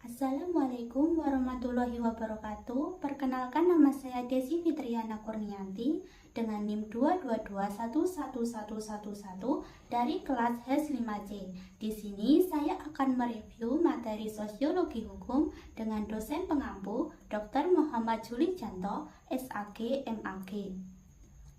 Assalamualaikum warahmatullahi wabarakatuh. Perkenalkan, nama saya Desi Fitriana Kurnianti dengan NIM 222111111 dari kelas HES5C. Di sini saya akan mereview materi Sosiologi Hukum dengan dosen pengampu Dr. Muhammad Juli Janto, SAG, MAG.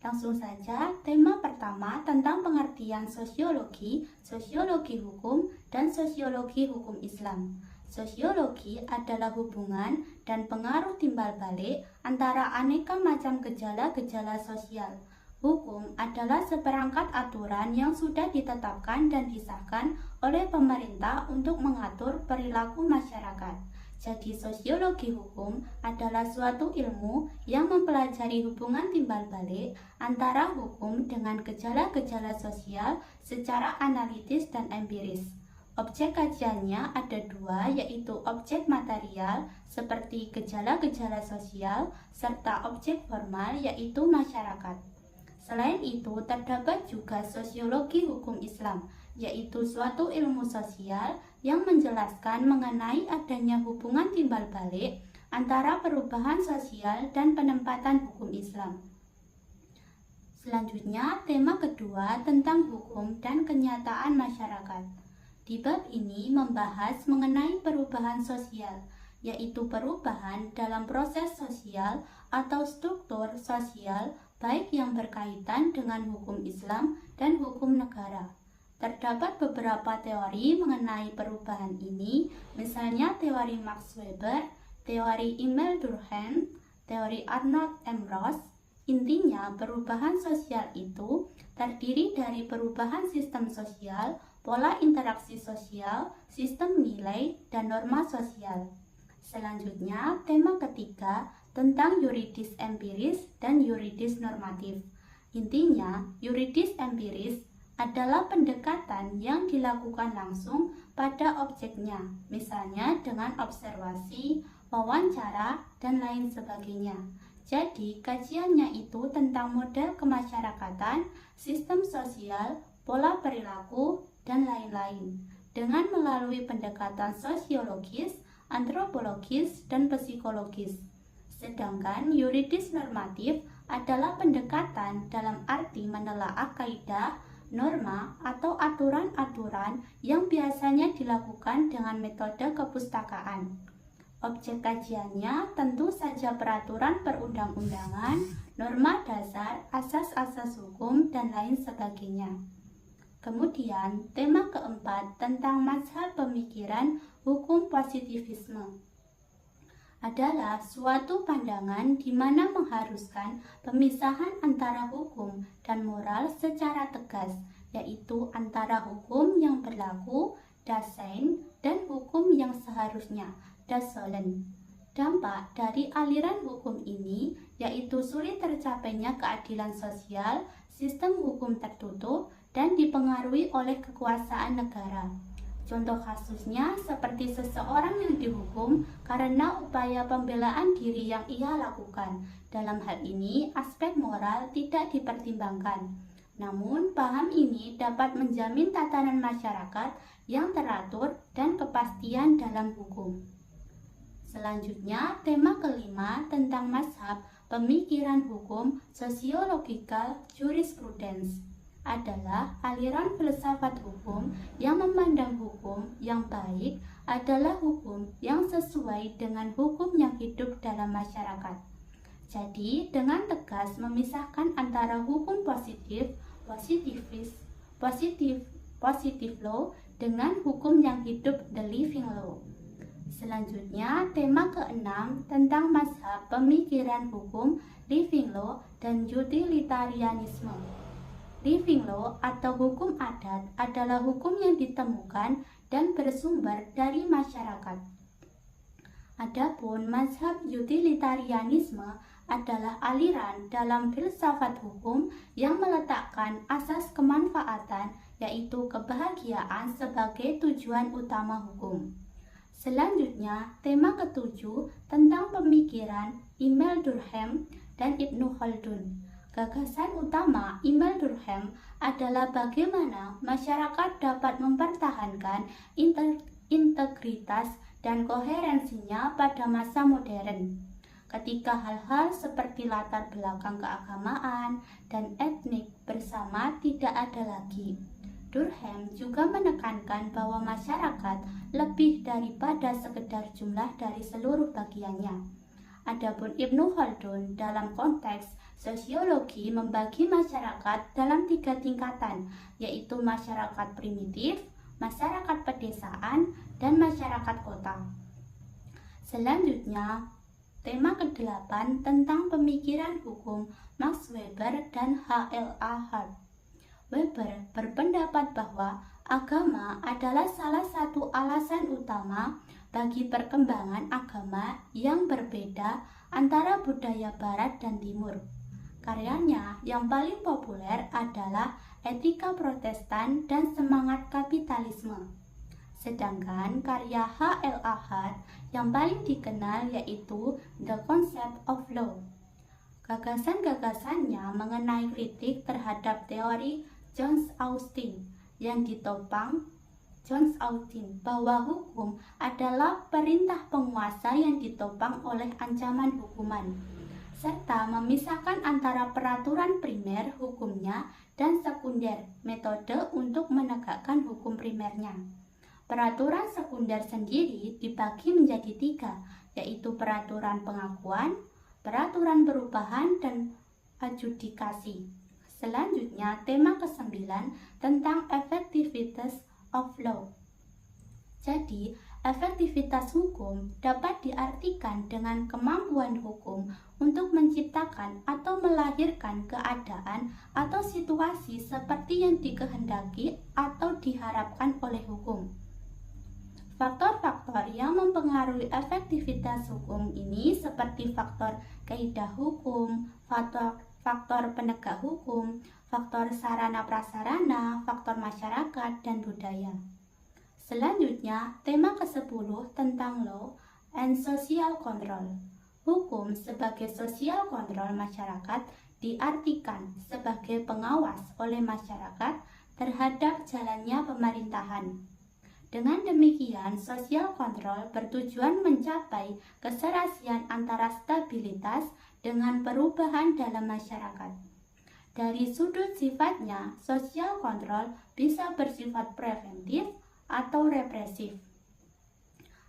Langsung saja, tema pertama tentang pengertian sosiologi, sosiologi hukum, dan sosiologi hukum Islam. Sosiologi adalah hubungan dan pengaruh timbal balik antara aneka macam gejala-gejala sosial. Hukum adalah seperangkat aturan yang sudah ditetapkan dan disahkan oleh pemerintah untuk mengatur perilaku masyarakat. Jadi sosiologi hukum adalah suatu ilmu yang mempelajari hubungan timbal balik antara hukum dengan gejala-gejala sosial secara analitis dan empiris. Objek kajiannya ada dua, yaitu objek material seperti gejala-gejala sosial serta objek formal yaitu masyarakat. Selain itu, terdapat juga sosiologi hukum Islam, yaitu suatu ilmu sosial yang menjelaskan mengenai adanya hubungan timbal balik antara perubahan sosial dan penempatan hukum Islam. Selanjutnya, tema kedua tentang hukum dan kenyataan masyarakat. Di bab ini membahas mengenai perubahan sosial, yaitu perubahan dalam proses sosial atau struktur sosial baik yang berkaitan dengan hukum Islam dan hukum negara. Terdapat beberapa teori mengenai perubahan ini, misalnya teori Max Weber, teori Emile Durkheim, teori Arnold M. Ross. Intinya, perubahan sosial itu terdiri dari perubahan sistem sosial, pola interaksi sosial, sistem nilai, dan norma sosial. Selanjutnya, tema ketiga tentang yuridis empiris dan yuridis normatif. Intinya, yuridis empiris adalah pendekatan yang dilakukan langsung pada objeknya, misalnya dengan observasi, wawancara, dan lain sebagainya. Jadi, kajiannya itu tentang model kemasyarakatan, sistem sosial, pola perilaku, dan lain-lain, dengan melalui pendekatan sosiologis, antropologis, dan psikologis. Sedangkan yuridis normatif adalah pendekatan dalam arti menelaah kaidah, norma, atau aturan-aturan yang biasanya dilakukan dengan metode kepustakaan. Objek kajiannya tentu saja peraturan perundang-undangan, norma dasar, asas-asas hukum, dan lain sebagainya. Kemudian, tema keempat tentang mazhab pemikiran hukum positivisme adalah suatu pandangan di mana mengharuskan pemisahan antara hukum dan moral secara tegas, yaitu antara hukum yang berlaku, das sein, dan hukum yang seharusnya, das sollen. Dampak dari aliran hukum ini yaitu sulit tercapainya keadilan sosial, sistem hukum tertutup, dan dipengaruhi oleh kekuasaan negara. Contoh kasusnya seperti seseorang yang dihukum karena upaya pembelaan diri yang ia lakukan. Dalam hal ini, aspek moral tidak dipertimbangkan. Namun, paham ini dapat menjamin tatanan masyarakat yang teratur dan kepastian dalam hukum. Selanjutnya, tema kelima tentang mazhab pemikiran hukum sociological jurisprudence adalah aliran filsafat hukum yang memandang hukum yang baik adalah hukum yang sesuai dengan hukum yang hidup dalam masyarakat. Jadi, dengan tegas memisahkan antara hukum positif, positive law dengan hukum yang hidup, the living law. Selanjutnya, tema keenam tentang mazhab pemikiran hukum, living law, dan utilitarianisme. Living law atau hukum adat adalah hukum yang ditemukan dan bersumber dari masyarakat. Adapun mazhab utilitarianisme adalah aliran dalam filsafat hukum yang meletakkan asas kemanfaatan, yaitu kebahagiaan sebagai tujuan utama hukum. Selanjutnya, tema ketujuh tentang pemikiran Emile Durkheim dan Ibnu Khaldun. Gagasan utama Emile Durkheim adalah bagaimana masyarakat dapat mempertahankan integritas dan koherensinya pada masa modern, ketika hal-hal seperti latar belakang keagamaan dan etnik bersama tidak ada lagi. Durkheim juga menekankan bahwa masyarakat lebih daripada sekedar jumlah dari seluruh bagiannya. Adapun Ibnu Khaldun dalam konteks sosiologi membagi masyarakat dalam 3 tingkatan, yaitu masyarakat primitif, masyarakat pedesaan, dan masyarakat kota. Selanjutnya, tema ke-8 tentang pemikiran hukum Max Weber dan H.L.A. Hart. Weber berpendapat bahwa agama adalah salah satu alasan utama bagi perkembangan agama yang berbeda antara budaya Barat dan Timur. Karyanya yang paling populer adalah Etika Protestan dan Semangat Kapitalisme. Sedangkan karya H.L.A. Hart yang paling dikenal yaitu The Concept of Law. Gagasan-gagasannya mengenai kritik terhadap teori John Austin yang ditopang John Austin bahwa hukum adalah perintah penguasa yang ditopang oleh ancaman hukuman, serta memisahkan antara peraturan primer hukumnya dan sekunder metode untuk menegakkan hukum primernya. Peraturan sekunder sendiri dibagi menjadi 3, yaitu peraturan pengakuan, peraturan perubahan, dan adjudikasi. Selanjutnya, tema ke-9 tentang effectiveness of law. Jadi, efektivitas hukum dapat diartikan dengan kemampuan hukum untuk menciptakan atau melahirkan keadaan atau situasi seperti yang dikehendaki atau diharapkan oleh hukum. Faktor-faktor yang mempengaruhi efektivitas hukum ini seperti faktor kaidah hukum, faktor penegak hukum, faktor sarana prasarana, faktor masyarakat, dan budaya. Selanjutnya, tema ke-10 tentang law and social control. Hukum sebagai social control masyarakat diartikan sebagai pengawas oleh masyarakat terhadap jalannya pemerintahan. Dengan demikian, social control bertujuan mencapai keserasian antara stabilitas dengan perubahan dalam masyarakat. Dari sudut sifatnya, social control bisa bersifat preventif atau represif.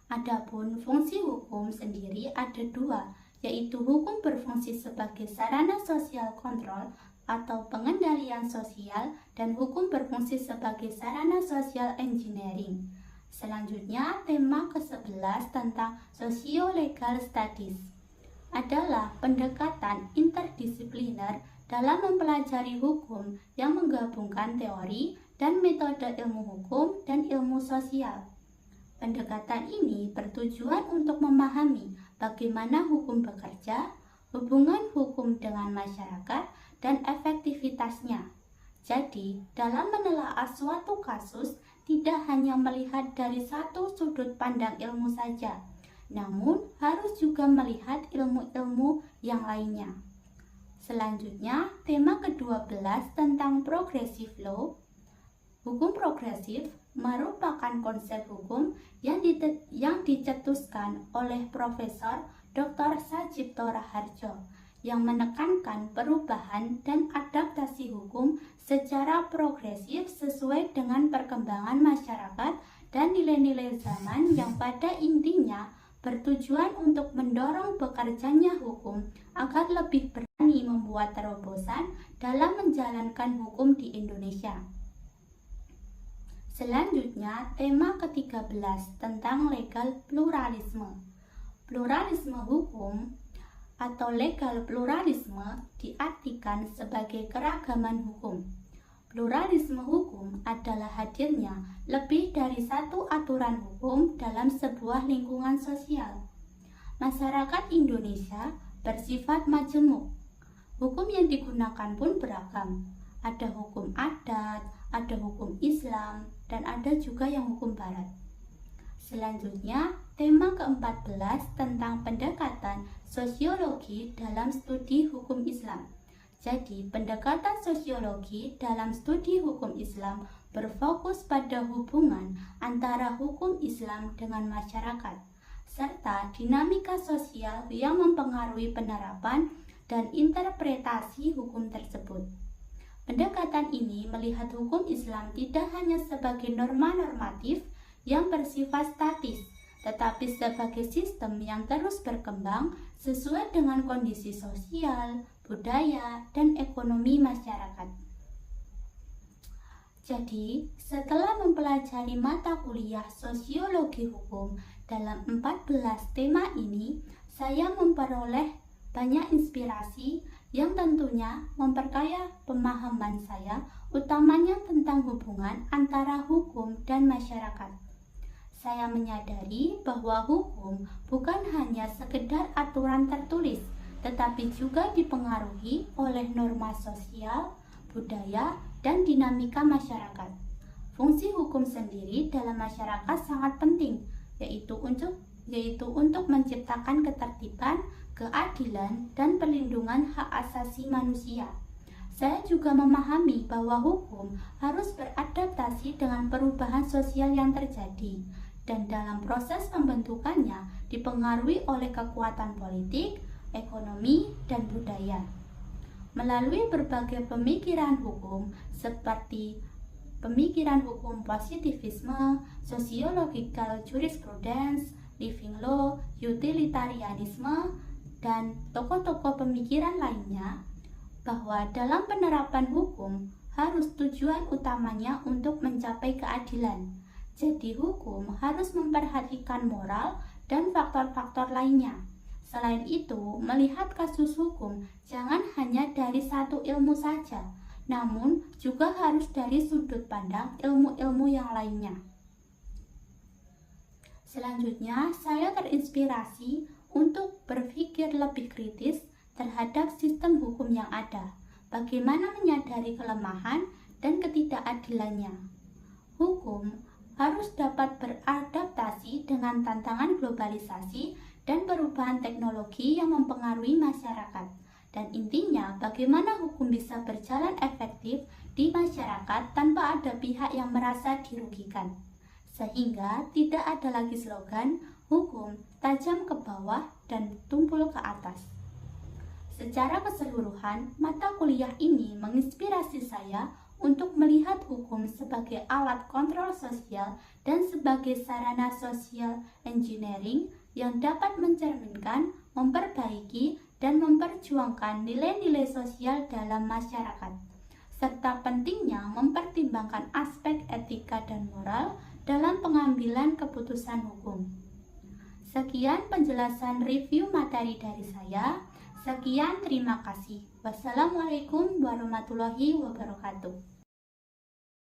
Adapun fungsi hukum sendiri ada 2, yaitu hukum berfungsi sebagai sarana social control atau pengendalian sosial dan hukum berfungsi sebagai sarana social engineering. Selanjutnya, tema ke-11 tentang socio-legal studies adalah pendekatan interdisipliner dalam mempelajari hukum yang menggabungkan teori dan metode ilmu hukum dan ilmu sosial. Pendekatan ini bertujuan untuk memahami bagaimana hukum bekerja, hubungan hukum dengan masyarakat, dan efektivitasnya. Jadi, dalam menelaah suatu kasus, tidak hanya melihat dari satu sudut pandang ilmu saja, namun harus juga melihat ilmu-ilmu yang lainnya. Selanjutnya, tema ke-12 tentang progressive law. Hukum progresif merupakan konsep hukum yang dicetuskan oleh Profesor Dr. Sajipto Raharjo yang menekankan perubahan dan adaptasi hukum secara progresif sesuai dengan perkembangan masyarakat dan nilai-nilai zaman yang pada intinya bertujuan untuk mendorong bekerjanya hukum agar lebih berani membuat terobosan dalam menjalankan hukum di Indonesia. Selanjutnya, tema ke-13 tentang legal pluralisme. Pluralisme hukum atau legal pluralisme diartikan sebagai keragaman hukum. Pluralisme hukum adalah hadirnya lebih dari satu aturan hukum dalam sebuah lingkungan sosial. Masyarakat Indonesia bersifat majemuk. Hukum yang digunakan pun beragam. Ada hukum adat, ada hukum Islam, dan ada juga yang hukum Barat. Selanjutnya, tema ke-14 tentang pendekatan sosiologi dalam studi hukum Islam. Jadi, pendekatan sosiologi dalam studi hukum Islam berfokus pada hubungan antara hukum Islam dengan masyarakat, serta dinamika sosial yang mempengaruhi penerapan dan interpretasi hukum tersebut. Pendekatan ini melihat hukum Islam tidak hanya sebagai norma normatif yang bersifat statis, tetapi sebagai sistem yang terus berkembang sesuai dengan kondisi sosial, budaya, dan ekonomi masyarakat. Jadi, setelah mempelajari mata kuliah sosiologi hukum dalam 14 tema ini, saya memperoleh banyak inspirasi yang tentunya memperkaya pemahaman saya, utamanya tentang hubungan antara hukum dan masyarakat. Saya menyadari bahwa hukum bukan hanya sekedar aturan tertulis, tetapi juga dipengaruhi oleh norma sosial, budaya, dan dinamika masyarakat. Fungsi hukum sendiri dalam masyarakat sangat penting, yaitu untuk menciptakan ketertiban, keadilan, dan perlindungan hak asasi manusia. Saya juga memahami bahwa hukum harus beradaptasi dengan perubahan sosial yang terjadi, dan dalam proses pembentukannya dipengaruhi oleh kekuatan politik, ekonomi, dan budaya. Melalui berbagai pemikiran hukum seperti pemikiran hukum positivisme, sociological jurisprudence, living law, utilitarianisme, dan tokoh-tokoh pemikiran lainnya, bahwa dalam penerapan hukum harus tujuan utamanya untuk mencapai keadilan. Jadi hukum harus memperhatikan moral dan faktor-faktor lainnya. Selain itu, melihat kasus hukum jangan hanya dari satu ilmu saja, namun juga harus dari sudut pandang ilmu-ilmu yang lainnya. Selanjutnya, saya terinspirasi untuk berpikir lebih kritis terhadap sistem hukum yang ada, bagaimana menyadari kelemahan dan ketidakadilannya. Hukum harus dapat beradaptasi dengan tantangan globalisasi dan perubahan teknologi yang mempengaruhi masyarakat. Dan intinya, bagaimana hukum bisa berjalan efektif di masyarakat tanpa ada pihak yang merasa dirugikan. Sehingga tidak ada lagi slogan hukum tajam ke bawah dan tumpul ke atas. Secara keseluruhan, mata kuliah ini menginspirasi saya untuk melihat hukum sebagai alat kontrol sosial dan sebagai sarana social engineering yang dapat mencerminkan, memperbaiki, dan memperjuangkan nilai-nilai sosial dalam masyarakat, serta pentingnya mempertimbangkan aspek etika dan moral dalam pengambilan keputusan hukum. Sekian penjelasan review materi dari saya. Sekian, terima kasih. Wassalamualaikum warahmatullahi wabarakatuh.